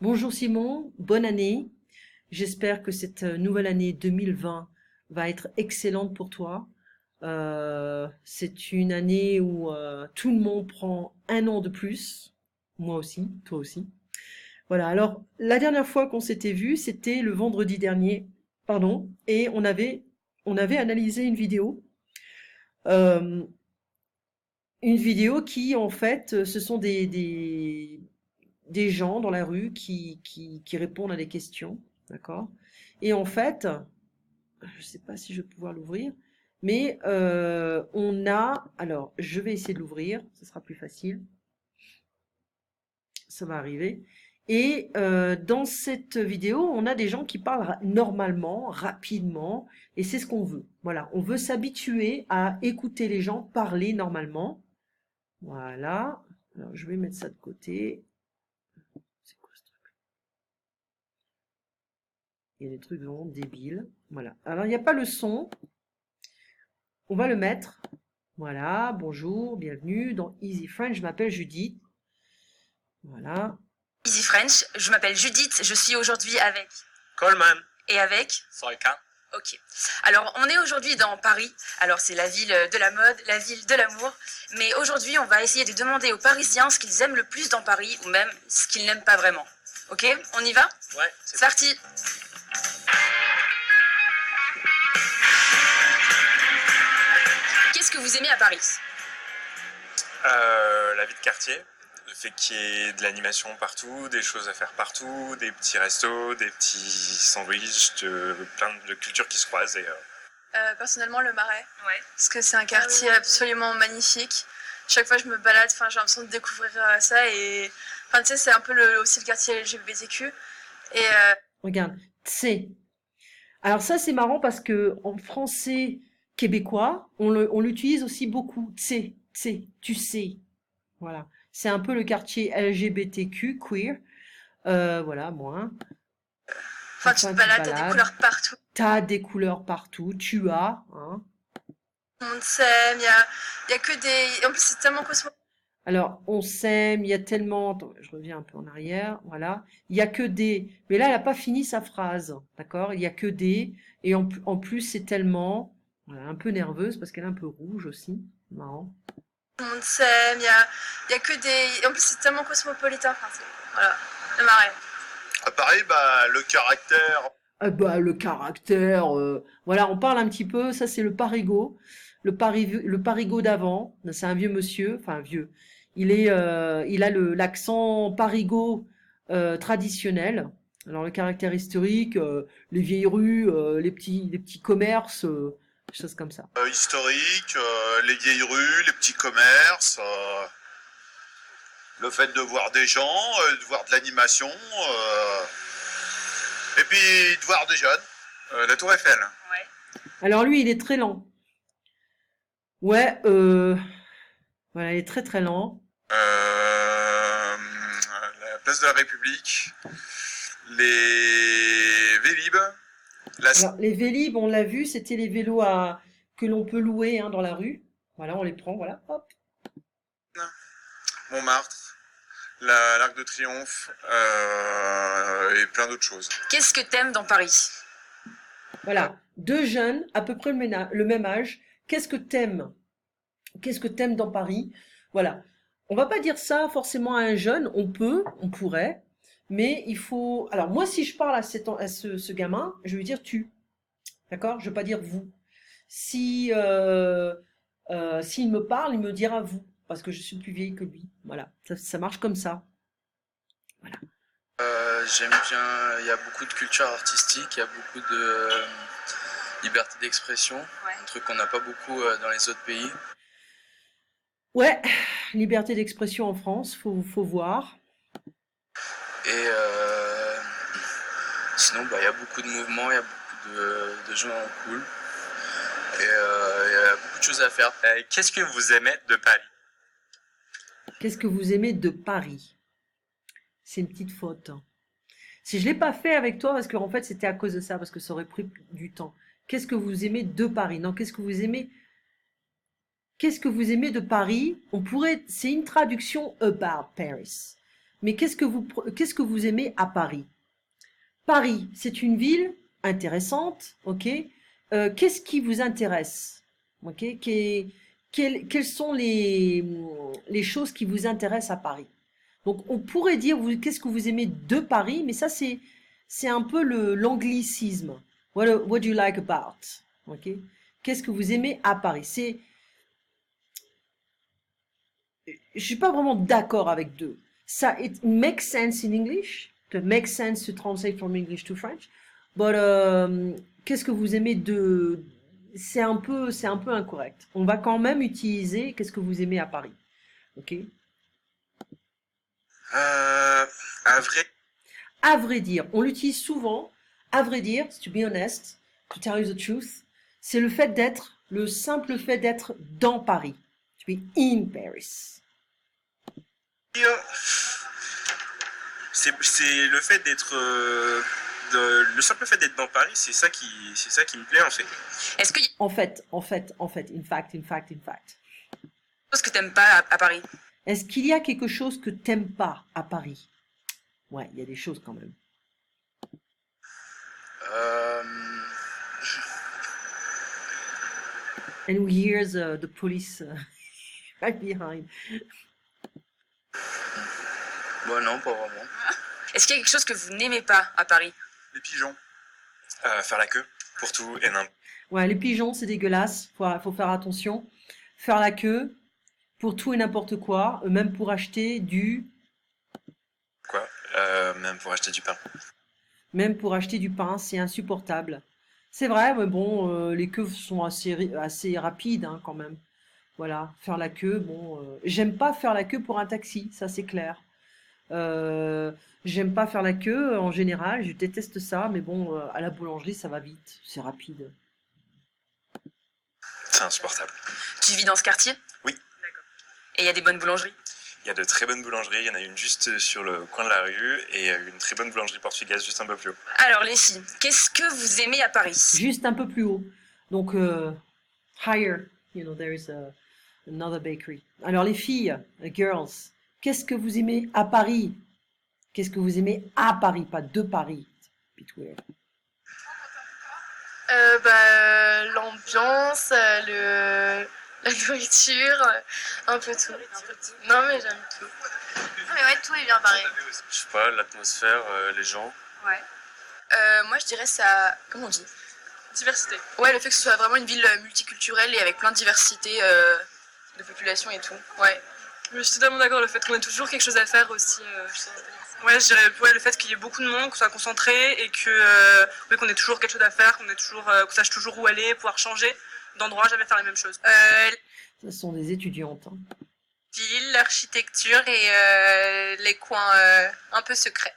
Bonjour Simon, bonne année. J'espère que cette nouvelle année 2020 va être excellente pour toi. C'est une année où tout le monde prend un an de plus. Moi aussi, toi aussi. Voilà, alors la dernière fois qu'on s'était vu, c'était le vendredi dernier, pardon, et on avait analysé euh, une vidéo qui en fait, ce sont des gens dans la rue qui répondent à des questions, d'accord? Et en fait, je ne sais pas si je vais pouvoir l'ouvrir, mais alors je vais essayer de l'ouvrir, ce sera plus facile, ça va arriver. Et dans cette vidéo, on a des gens qui parlent normalement, rapidement, et c'est ce qu'on veut. Voilà, on veut s'habituer à écouter les gens parler normalement. Voilà, alors je vais mettre ça de côté. C'est quoi ce truc? Il y a des trucs vraiment débiles. Voilà. Alors, il n'y a pas le son. On va le mettre. Voilà. Bonjour, bienvenue dans Easy French. Je m'appelle Judith. Voilà. Easy French, je m'appelle Judith, je suis aujourd'hui avec Coleman. et avec. Soika. Ok. Alors, on est aujourd'hui dans Paris. Alors, c'est la ville de la mode, la ville de l'amour. Mais aujourd'hui, on va essayer de demander aux Parisiens ce qu'ils aiment le plus dans Paris ou même ce qu'ils n'aiment pas vraiment. Ok, on y va? Ouais, C'est parti. Qu'est-ce que vous aimez à Paris? La vie de quartier, le fait qu'il y ait de l'animation partout, des choses à faire partout, des petits restos, des petits sandwichs, plein de cultures qui se croisent. Personnellement, le Marais. Ouais. Parce que c'est un quartier absolument magnifique. Chaque fois que je me balade, j'ai l'impression de découvrir ça. Et tu sais, c'est un peu aussi le quartier LGBTQ. Et Regarde. C'est. Alors ça, c'est marrant parce que en français québécois, on l'utilise aussi beaucoup. Tu sais. Voilà. C'est un peu le quartier LGBTQ, queer. Voilà, moi. tu te balades, t'as des couleurs partout. T'as des couleurs partout. Tu as. Hein. Tout le monde s'aime, y a que des. En plus, c'est tellement cosmopolite. Alors, on s'aime, il y a tellement. Attends, je reviens un peu en arrière. Voilà. Il y a que des. Mais là, elle n'a pas fini sa phrase. D'accord? Il y a que des. Et en plus, c'est tellement. Voilà, un peu nerveuse parce qu'elle est un peu rouge aussi. Marrant. Tout le monde s'aime, y a que des. En plus, c'est tellement cosmopolitain. Voilà, le Marais. À Paris, le caractère. Ah bah, le caractère. Voilà, on parle un petit peu. Ça, c'est le parigot. Le parigot d'avant. C'est un vieux monsieur. Enfin, vieux. Il a l'accent parigot traditionnel. Alors, le caractère historique, les vieilles rues, les petits commerces, des choses comme ça. Historique, les vieilles rues, les petits commerces, le fait de voir des gens, de voir de l'animation, et puis de voir des jeunes. La Tour Eiffel. Ouais. Alors, lui, il est très lent. Ouais, voilà, il est très très lent. La place de la République. Les Vélib. Alors, les Vélib, on l'a vu, c'était les vélos que l'on peut louer hein, dans la rue. Voilà, on les prend, voilà, hop. Montmartre. L'Arc de Triomphe. Et plein d'autres choses. Qu'est-ce que t'aimes dans Paris? Voilà, deux jeunes, à peu près le même âge. Qu'est-ce que t'aimes? Qu'est-ce que t'aimes dans Paris? Voilà. On va pas dire ça forcément à un jeune, on pourrait, mais il faut. Alors moi, si je parle à ce gamin, je vais lui dire tu, d'accord? Je vais pas dire vous. Si s'il me parle, il me dira vous, parce que je suis plus vieille que lui. Voilà, ça marche comme ça. Voilà. J'aime bien, il y a beaucoup de culture artistique, il y a beaucoup de liberté d'expression, un truc qu'on n'a pas beaucoup dans les autres pays. Ouais, liberté d'expression en France, faut voir. Et sinon, il y a beaucoup de mouvements, il y a beaucoup de gens cool. Et il y a beaucoup de choses à faire. Qu'est-ce que vous aimez de Paris? Qu'est-ce que vous aimez de Paris? C'est une petite faute. Si je l'ai pas fait avec toi, parce qu'en fait c'était à cause de ça, parce que ça aurait pris du temps. Qu'est-ce que vous aimez de Paris? Non, qu'est-ce que vous aimez? Qu'est-ce que vous aimez de Paris? C'est une traduction about Paris. mais qu'est-ce que vous aimez à Paris? Paris, c'est une ville intéressante, ok? Qu'est-ce qui vous intéresse? Ok? Quelles sont les choses qui vous intéressent à Paris? Donc, on pourrait dire, qu'est-ce que vous aimez de Paris, mais ça, c'est un peu l'anglicisme. What do you like about? Ok? Qu'est-ce que vous aimez à Paris? Je suis pas vraiment d'accord avec deux. Ça, it makes sense in English. It makes sense to translate from English to French. But, qu'est-ce que vous aimez de... C'est un peu incorrect. On va quand même utiliser qu'est-ce que vous aimez à Paris. Ok? À vrai dire, on l'utilise souvent. À vrai dire, to be honest, to tell you the truth, c'est le simple fait d'être dans Paris. To be in Paris. C'est le fait d'être le simple fait d'être dans Paris, c'est ça qui me plaît en fait. Est-ce qu'il y a En fait, in fact. quelque chose que t'aimes pas à Paris? Est-ce qu'il y a quelque chose que t'aimes pas à Paris? Ouais, il y a des choses quand même. And we hear the police right behind. Bon, non, pas vraiment. Est-ce qu'il y a quelque chose que vous n'aimez pas à Paris? Les pigeons. Faire la queue pour tout et n'importe. Ouais, les pigeons, c'est dégueulasse. Faut faire attention. Faire la queue pour tout et n'importe quoi, même pour acheter du... Quoi même pour acheter du pain. Même pour acheter du pain, c'est insupportable. C'est vrai, mais bon, les queues sont assez rapides hein, quand même. Voilà, faire la queue, bon... j'aime pas faire la queue pour un taxi, ça c'est clair. J'aime pas faire la queue en général, je déteste ça, mais bon, à la boulangerie, ça va vite, c'est rapide. C'est insupportable. Tu vis dans ce quartier? Oui. D'accord. Et il y a des bonnes boulangeries? Il y a de très bonnes boulangeries, il y en a une juste sur le coin de la rue et une très bonne boulangerie portugaise juste un peu plus haut. Alors les filles, qu'est-ce que vous aimez à Paris? Juste un peu plus haut. Donc, higher, there is another bakery. Alors les filles, girls, qu'est-ce que vous aimez à Paris? Qu'est-ce que vous aimez à Paris, pas de Paris? L'ambiance, la nourriture, un peu tout. Non mais j'aime tout. Mais ouais, tout est bien pareil. Je sais pas, l'atmosphère, les gens. Ouais. Moi je dirais ça, comment on dit? Diversité. Ouais, le fait que ce soit vraiment une ville multiculturelle et avec plein de diversité de population et tout. Ouais. Je suis totalement d'accord, le fait qu'on ait toujours quelque chose à faire aussi. Ouais, je dirais le fait qu'il y ait beaucoup de monde, qu'on soit concentré et que oui, qu'on ait toujours quelque chose à faire, qu'on sache toujours où aller, pouvoir changer d'endroit, jamais faire les mêmes choses. Ce sont des étudiantes. Hein. Ville, l'architecture et les coins un peu secrets.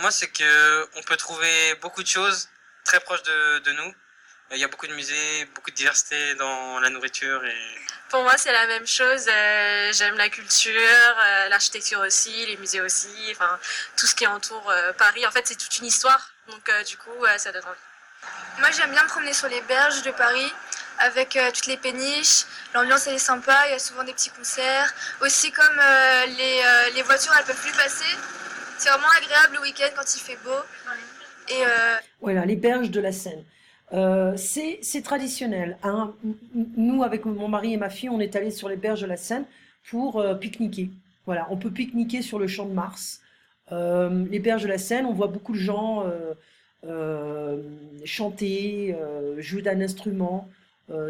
Moi, c'est que on peut trouver beaucoup de choses très proches de nous. Il y a beaucoup de musées, beaucoup de diversité dans la nourriture et... Pour moi, c'est la même chose. J'aime la culture, l'architecture aussi, les musées aussi, enfin tout ce qui entoure Paris. En fait, c'est toute une histoire, donc du coup, ça donne envie. Moi, j'aime bien me promener sur les berges de Paris avec toutes les péniches. L'ambiance, elle est sympa, il y a souvent des petits concerts. Aussi, comme les voitures, elles peuvent plus passer. C'est vraiment agréable le week-end quand il fait beau. Et voilà, les berges de la Seine. C'est traditionnel. Hein. Nous, avec mon mari et ma fille, on est allés sur les berges de la Seine pour pique-niquer. Voilà, on peut pique-niquer sur le Champ de Mars. Les berges de la Seine, on voit beaucoup de gens chanter, jouer d'un instrument,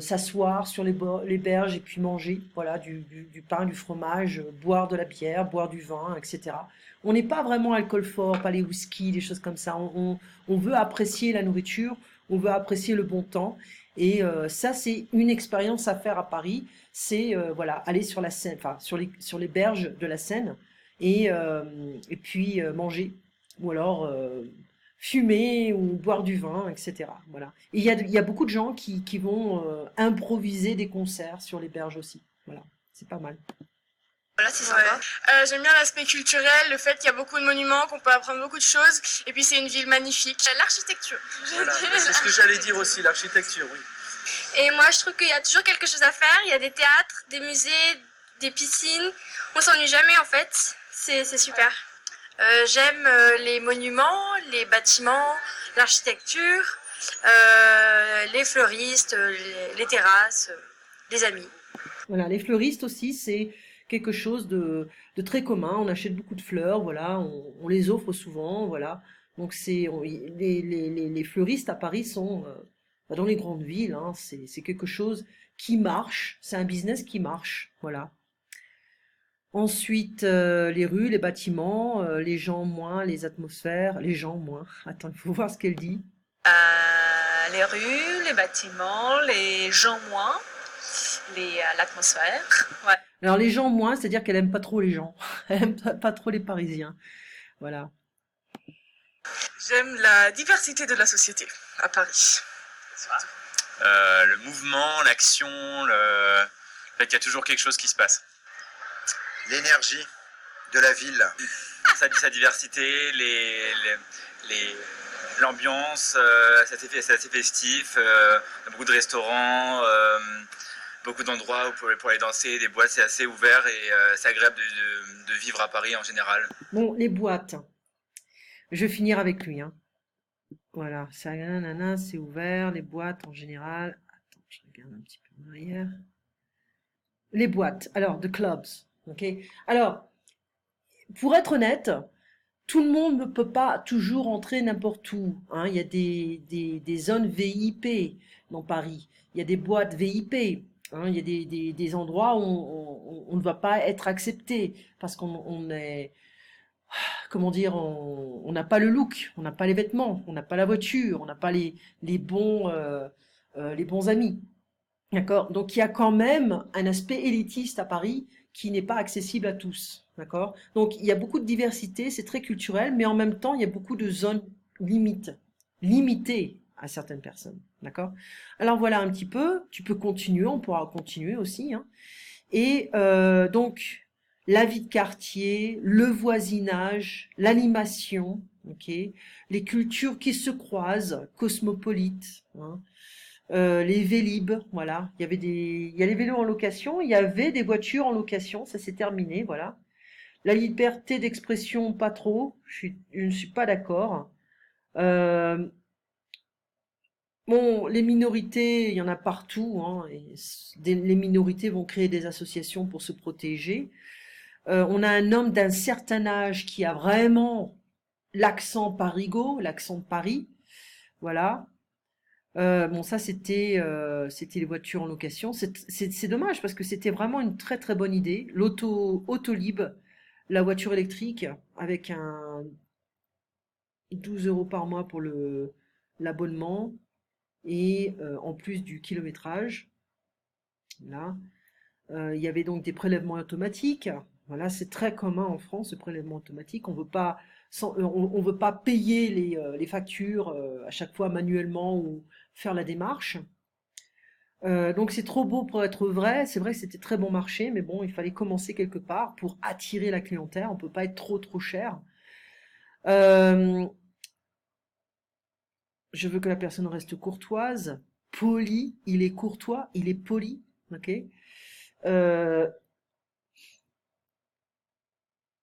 s'asseoir sur les berges et puis manger voilà, du pain, du fromage, boire de la bière, boire du vin, etc. On n'est pas vraiment alcool fort, pas les whisky, des choses comme ça. On veut apprécier la nourriture, on veut apprécier le bon temps. Et ça, c'est une expérience à faire à Paris. C'est voilà, aller sur la Seine, enfin sur les berges de la Seine et puis manger. Ou alors fumer ou boire du vin, etc. Voilà. Et il y a beaucoup de gens qui vont improviser des concerts sur les berges aussi. Voilà, c'est pas mal. voilà, c'est sympa. J'aime bien l'aspect culturel, le fait qu'il y a beaucoup de monuments, qu'on peut apprendre beaucoup de choses, et puis c'est une ville magnifique. L'architecture. Voilà, c'est ce que j'allais dire aussi, l'architecture, oui. Et moi, je trouve qu'il y a toujours quelque chose à faire. Il y a des théâtres, des musées, des piscines. On s'ennuie jamais en fait. C'est super. J'aime les monuments, les bâtiments, l'architecture, les fleuristes, les terrasses, les amis. Voilà, les fleuristes aussi, c'est quelque chose de très commun. On achète beaucoup de fleurs, voilà, on les offre souvent, voilà. Donc les fleuristes à Paris sont dans les grandes villes, hein, c'est quelque chose qui marche, c'est un business qui marche, voilà. Ensuite, les rues, les bâtiments, les gens moins, les atmosphères, les gens moins. Attends, il faut voir ce qu'elle dit. Les rues, les bâtiments, les gens moins, l'atmosphère. Ouais. Alors les gens moins, c'est-à-dire qu'elle aime pas trop les gens, elle aime pas trop les Parisiens, voilà. J'aime la diversité de la société à Paris. Le mouvement, l'action, le fait qu'il y a toujours quelque chose qui se passe. L'énergie de la ville. Sa diversité, l'ambiance, c'est assez festif, beaucoup de restaurants, beaucoup d'endroits pour aller danser, des boîtes, c'est assez ouvert et c'est agréable de vivre à Paris en général. Bon, les boîtes, je vais finir avec lui, hein. Voilà, ça, nanana, c'est ouvert, les boîtes en général. Attends, je regarde un petit peu en arrière. Les boîtes, alors, the clubs, ok. Alors, pour être honnête, tout le monde ne peut pas toujours entrer n'importe où, hein. Il y a des zones VIP dans Paris, il y a des boîtes VIP, hein. Il y a des endroits où on ne va pas être accepté parce qu'on est, comment dire, on n'a pas le look, on n'a pas les vêtements, on n'a pas la voiture, on n'a pas les bons amis. D'accord? Donc il y a quand même un aspect élitiste à Paris qui n'est pas accessible à tous. D'accord? Donc il y a beaucoup de diversité, c'est très culturel, mais en même temps il y a beaucoup de zones limitées à certaines personnes. D'accord? Alors voilà un petit peu, tu peux continuer, on pourra continuer aussi, hein. Et donc la vie de quartier, le voisinage, l'animation, ok, les cultures qui se croisent, cosmopolites, hein. Les Vélib, voilà, il y a les vélos en location, il y avait des voitures en location, ça s'est terminé, voilà. La liberté d'expression, pas trop, je ne suis pas d'accord. Bon, les minorités, il y en a partout, hein, et les minorités vont créer des associations pour se protéger. On a un homme d'un certain âge qui a vraiment l'accent parigot, l'accent de Paris, voilà. Bon, ça c'était les voitures en location. C'est dommage parce que c'était vraiment une très très bonne idée. Autolib, la voiture électrique avec un 12 € par mois pour l'abonnement et en plus du kilométrage. Là, il y avait donc des prélèvements automatiques. Voilà, c'est très commun en France, ce prélèvement automatique. On veut pas payer les factures à chaque fois manuellement ou faire la démarche. Donc c'est trop beau pour être vrai. C'est vrai que c'était très bon marché, mais bon, il fallait commencer quelque part pour attirer la clientèle. On peut pas être trop cher. Je veux que la personne reste courtoise, polie. Il est courtois, il est poli, ok.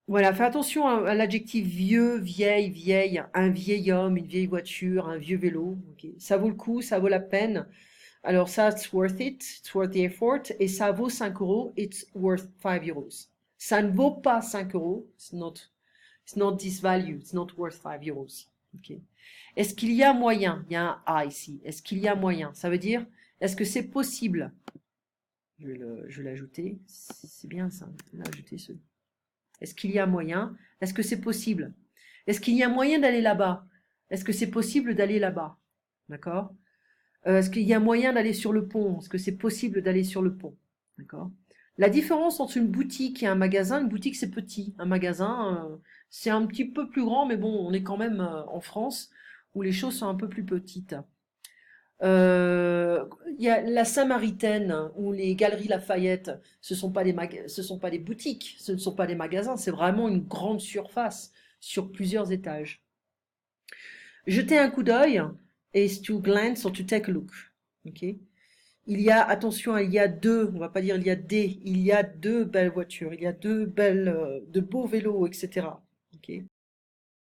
Voilà, fais attention à l'adjectif vieux, vieille, un vieil homme, une vieille voiture, un vieux vélo. Ok. Ça vaut le coup, ça vaut la peine. Alors ça, it's worth the effort. Et ça vaut 5 €, it's worth 5 €. Ça ne vaut pas 5 €, it's not this value, it's not worth 5 €. Ok. Est-ce qu'il y a moyen? Il y a un A ici. Est-ce qu'il y a moyen? Ça veut dire, est-ce que c'est possible? Je vais l'ajouter. C'est bien ça, l'ajouter ce. Est-ce qu'il y a moyen? Est-ce que c'est possible? Est-ce qu'il y a moyen d'aller là-bas? Est-ce que c'est possible d'aller là-bas? D'accord? Est-ce qu'il y a moyen d'aller sur le pont? Est-ce que c'est possible d'aller sur le pont? D'accord? La différence entre une boutique et un magasin, une boutique c'est petit. Un magasin, c'est un petit peu plus grand, mais bon, on est quand même en France où les choses sont un peu plus petites. Il y a la Samaritaine ou les Galeries Lafayette, ce sont pas des boutiques, ce ne sont pas des magasins, c'est vraiment une grande surface sur plusieurs étages. Jetez un coup d'œil is to glance or to take a look. Ok. Attention, il y a deux, on va pas dire il y a deux belles voitures, il y a de beaux vélos, etc. Ok.